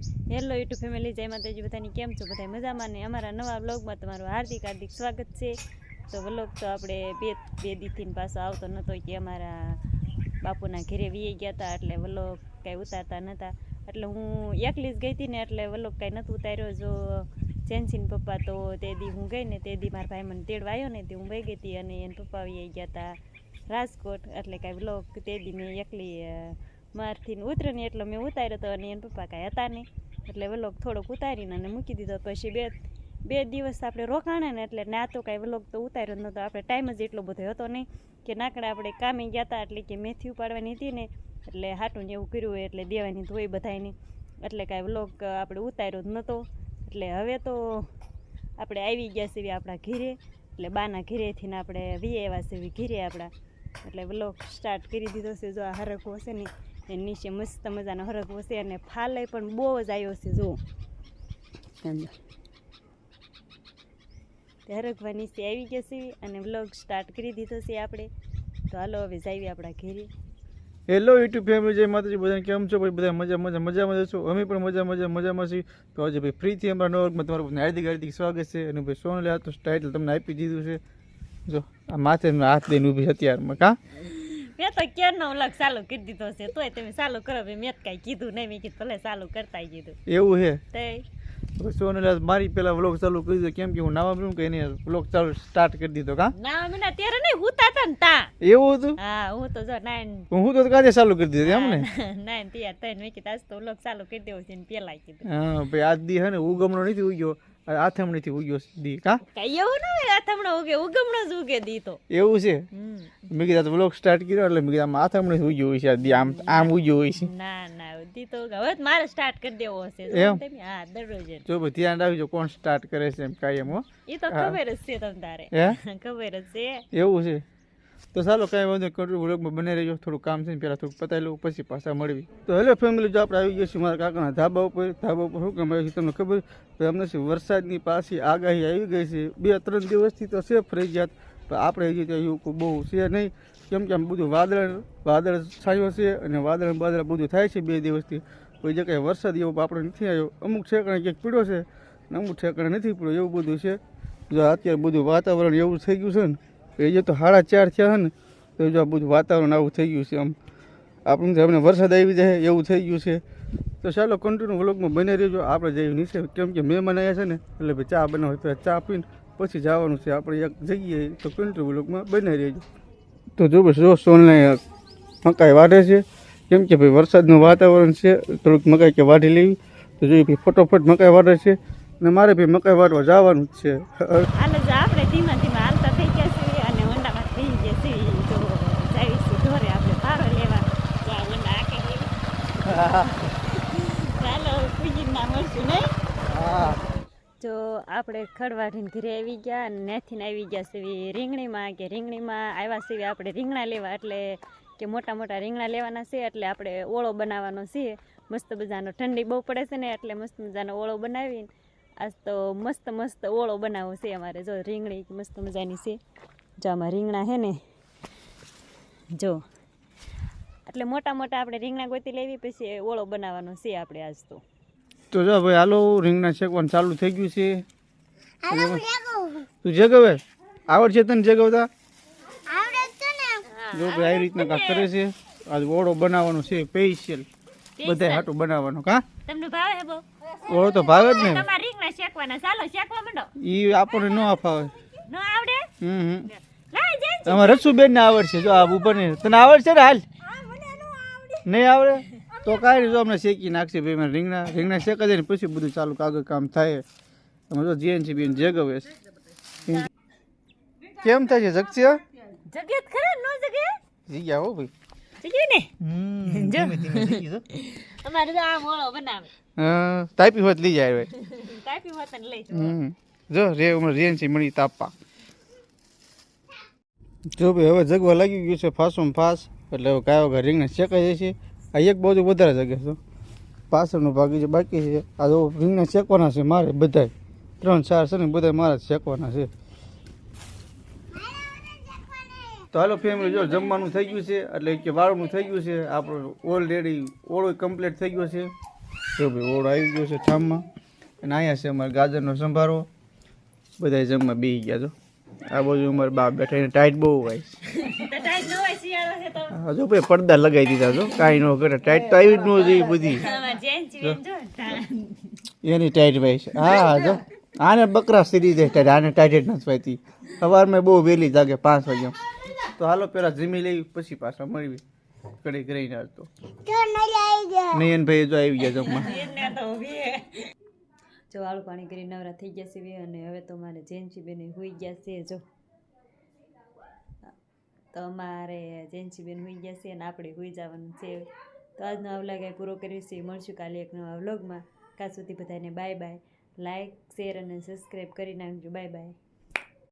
Hello YouTube family, જય માતાજી બધાની. કેમ છો બધા? મજામાં ને? અમારા નવા વ્લોગમાં તમારું હાર્દિક સ્વાગત છે. તો વ્લોગ તો આપણે બે દીથી પાછો આવતો નહોતો કે અમારા બાપુના ઘરે વી ગયા હતા, એટલે વ્લોગ કાંઈ ઉતારતા નહોતા. એટલે હું એકલી જ ગઈ હતી ને, એટલે વ્લોગ કાંઈ નહોતું ઉતાર્યો. જો જેન્સીન પપ્પા તો તે દી હું ગઈ ને, તે દી મારા ભાઈ મને તેડવા આવ્યો ને, તે હું વહી ગઈ હતી અને એને પપ્પા વી ગયા હતા રાજકોટ. એટલે કાંઈ વ્લોગ તે દી મેં એકલી મારથી ઉતરે ને એટલો મેં ઉતાર્યો હતો અને એને પપ્પા કાંઈ હતા નહીં, એટલે વ્લોગ થોડોક ઉતારીને અને મૂકી દીધો. પછી બે દિવસ આપણે રોકાણા ને, એટલે ના તો કાંઈ વ્લોગ તો ઉતાર્યો નહોતો. આપણે ટાઈમ જ એટલો બધો હતો નહીં કે નાકડા આપણે કામે ગયા હતા, એટલે કે મેથી ઉપાડવાની હતી ને, એટલે હાટું ને એવું કર્યું હોય એટલે દેવાની તો હોય બધાની, એટલે કાંઈ વ્લોગ આપણે ઉતાર્યો જ નહોતો. એટલે હવે તો આપણે આવી ગયા છીએ આપણા ઘીરે, એટલે બાના ઘીરેથી ને આપણે વી આવ્યા છીએ ઘીરે આપણા, એટલે વ્લોગ સ્ટાર્ટ કરી દીધો છે. જો આ હરખો હશે ને એ નીચે મસ્ત મજાનો હરખો હશે અને ફાલે પણ બહુ જ આવ્યો છે. જો હરખવા નીચે આવી ગયા છે અને વ્લોગ સ્ટાર્ટ કરી દીધો છે આપણે. તો હાલો હવે જઈએ આપણા ઘેરે. હેલો યુટ્યુબ ફેમિલી, જય માતાજી બધાને. કેમ છો ભાઈ? બધા મજામાં છો? અમે પણ મજામાં છીએ. તો આજે ભાઈ ફ્રીથી અમારા નવા વર્ગમાં તમારું હાર્દિક સ્વાગત છે. અને ભાઈ સોનલે આ તો ટાઇટલ તમને આપી દીધું છે. જો આ માથે હાથ દઈને ઊભી અત્યારમાં કા મેં તો ક્યારનો વ્લોગ ચાલુ કરી દીધો છે, તોય તમે ચાલુ કરો. મેં કાંઈ કીધું નહીં, મેં કીધું ભલે ચાલુ કરતા કીધું. એવું છે તે સોનલે મારી પેલા વ્લોગ ચાલુ કરી દીધો, કેમ કે હું નવા રૂમ કે એને વ્લોગ ચાલુ સ્ટાર્ટ કરી દીધો. કા ના મહિના ત્યારે નહીં હુતા હતા ને તા એવું હતું? હા, હું તો જો હું તો કાજે ચાલુ કરી દીધું એમ ને. નાઈન તૈયાર થઈને મેં કીધું આજ તો વ્લોગ ચાલુ કરી દેવો છે ને પેલા કીધું. હા ભાઈ, આજ દી હે ને ઉગમણો નથી ઉગ્યો, આથમણીથી ઉગ્યો દી. કા કઈ એવું ન હોય, આથમણો ઉગે, ઉગમણો જ ઉગે દી તો. એવું છે? મેં કીધું વ્લોગ સ્ટાર્ટ કર્યો એટલે મેં કીધું આથમણી ઉગ્યો હોય છે, દી આમ ઉગ્યો હોય છે. ના દી તો હવે મારે સ્ટાર્ટ કરી દેવો હશે. હા, દરરોજ જો ભાઈ ધ્યાન રાખજો કોણ સ્ટાર્ટ કરે છે એમ કાયમ. હો, એ તો ખબર જ છે તમ તારે, ખબર જ છે. એવું છે? તો ચાલો કાંઈ વાંધો નહીં, કંટ્રોલ વ્લોગમાં બને રહેજો. થોડું કામ છે ને પહેલાં થોડુંક પતાવી લઉં, પછી પાછા મળવી. તો હેલો ફેમિલી, જો આપણે આવી ગયા છીએ મારા કાકાના ધાબા ઉપર શું કામ આવી છે તમને ખબર? તો અમને શું વરસાદની પાછી આગાહી આવી ગઈ છે. 2-3 દિવસથી તો સેફ રહી ગયા, પણ આપણે હજી ત્યાં એવું બહુ છે નહીં, કેમ કે આમ બધું વાદળ છાયો છે અને વાદળ બધું થાય છે 2 દિવસથી. કોઈ જગ્યાએ વરસાદ એવો આપણે નથી આવ્યો. અમુક ઠેકાણે ક્યાંક પીડ્યો છે અને અમુક ઠેકાણે નથી પીડ્યો, એવું બધું છે. જો અત્યારે બધું વાતાવરણ એવું થઈ ગયું છે ને, એ જે તો 4:30 થયા છે ને, તો જો આ બધું વાતાવરણ આવું થઈ ગયું છે. આમ આપણને અમને વરસાદ આવી જાય એવું થઈ ગયું છે. તો ચાલો કન્ટિન્યુ વ્લોગમાં બને રહેજો. આપણે જઈએ નીચે, કેમ કે મહેમાન આવ્યા છે ને, એટલે ભાઈ ચા બનાવે તો ચા પીને પછી જવાનું છે આપણે એક જગ્યાએ. તો કન્ટિન્યુ વ્લોગમાં બને રહેજો. તો જો બસ જો સોનને મકાઈ વાઢે છે, કેમ કે ભાઈ વરસાદનું વાતાવરણ છે, થોડુંક મકાઈ કે વાઢી લેવી. તો જોઈએ ભાઈ ફટોફટ મકાઈ વાઢે છે અને મારે ભાઈ મકાઈ વાઢવા જવાનું જ છે. હાલ જ આપણે ધીમા હાલતા થઈ ગયા છીએ અને વંડામાં થઈ ગયા છીએ. તો જઈશું ઢોરે આપણે પારો લેવા. તો આ વંડા આકે ચાલો પૂજીના મળશું નહીં. જો આપણે ખડવાઢીને ઘરે આવી ગયા અને ત્યાંથી આવી ગયા છીએ રીંગણીમાં. કે રીંગણીમાં આવ્યા છીએ આપણે રીંગણા લેવા, એટલે કે મોટા રીંગણા લેવાના છે. એટલે આપણે ઓળો બનાવવાનો છે મસ્ત મજાનો. ઠંડી બહુ પડે છે ને, એટલે મસ્ત મજાનો ઓળો બનાવીને આજ તો મસ્ત ઓળો બનાવવો છે અમારે. જો રીંગણી મસ્ત મજાની છે. જો આમાં રીંગણા છે ને, જો એટલે મોટા આપણે રીંગણા ગોતી લેવી, પછી ઓળો બનાવવાનો છે આપણે આજ તો. તો જો ભાઈ હાલો, રીંગણા શેકવાનું ચાલુ થઈ ગયું છે. તું જગાવે આવડશે તને જગાવતા? જો ભાઈ આવી રીતના કાંક કરે છે. આજ ઓળો બનાવવાનો છે સ્પેશિયલ, બધા હાટું બનાવવાનો. કા તમને ભાવે હે બહુ? ઓળો તો ભાવે જ ને. તમારે રીંગણા શેકવાના, ચાલો શેકવા માંડો. ઈ આપણને ન ફાવે. ન આવડે? લાઈ જઈ. તમારે રસુબેન ને આવડશે. જો આ ઉપર ને તને આવડશે ને? હાલ નહીં આવડે તો કાંઈ નહીં, જો અમને શેકી નાખશે ભાઈ. રીંગણા શેકા જાય ને પછી બધું ચાલુ આગળ કામ થાય. તમે જો જીએનસી બેન જગવે છે. કેમ થાય છે? જગશે જગ્યા ખરા નો જગ્યા જીયા હો ભાઈ, જગ્યા ને. જો અમારે તો આ મોળો બનાવે. તાપી હોત લઈ જાય. તાપી હોત ને લઈ જો જીએનસી મળી તાપવા. જો ભાઈ હવે જગવા લાગી ગયું છે ફાસું ફાસ, એટલે હવે કાયો ઘર રીંગણા શેકાઈ જાય છે. આ એક બાજુ વધારે જગે છે, પાછળનો ભાગ જે બાકી છે. આ જો રીંગણા શેકવાના છે મારે, બધા 3-4 છે ને, બધા મારે શેકવાના છે. તો હાલો ફેમિલી, જો જમવાનું થઈ ગયું છે, એટલે કે વાળવાનું થઈ ગયું છે આપણું. ઓલરેડી ઓળો કમ્પ્લીટ થઈ ગયો છે. જો ભાઈ ઓળો આવી ગયો છે ઠામમાં અને અહીંયા છે અમારે ગાજરનો સંભારો બધા જમવા બેસી ગયા છો આ બાજુ અમારે બાપ બેઠા એને ટાઈટ બહુ હોય હા જો ભાઈ પડદા લગાવી દીધા છો કાંઈ ન કરે ટાઈટ તો આવી જ ન જોઈએ બધી એની ટાઈટ ભાઈ છે હા જો આને બકરા સીરી જાય ટાઈટ આને ટાઈટ જ નથી પાતી સવારમાં બહુ વહેલી જાગે 5 વાગ્યા તો હાલો પેલા જમી લેવી પછી પાછા મળવી કડી કરીને તો નયનભાઈ જો આવી ગયા જમવા જો આળુ પાણી કરી નવરા થઈ ગયા છે અને હવે તો મારે જયંતીબેન હોઈ ગયા છે જો તો અમારે જયંતીબેન હોઈ ગયા છે અને આપણે હોઈ જવાનું છે તો આજનો આ વ્લોગ પૂરો કર્યો છે મળશું કાલે એક નવા વ્લોગમાં કાં સુધી બધાને બાય બાય લાઈક શેર અને સબસ્ક્રાઈબ કરી નાખજો બાય બાય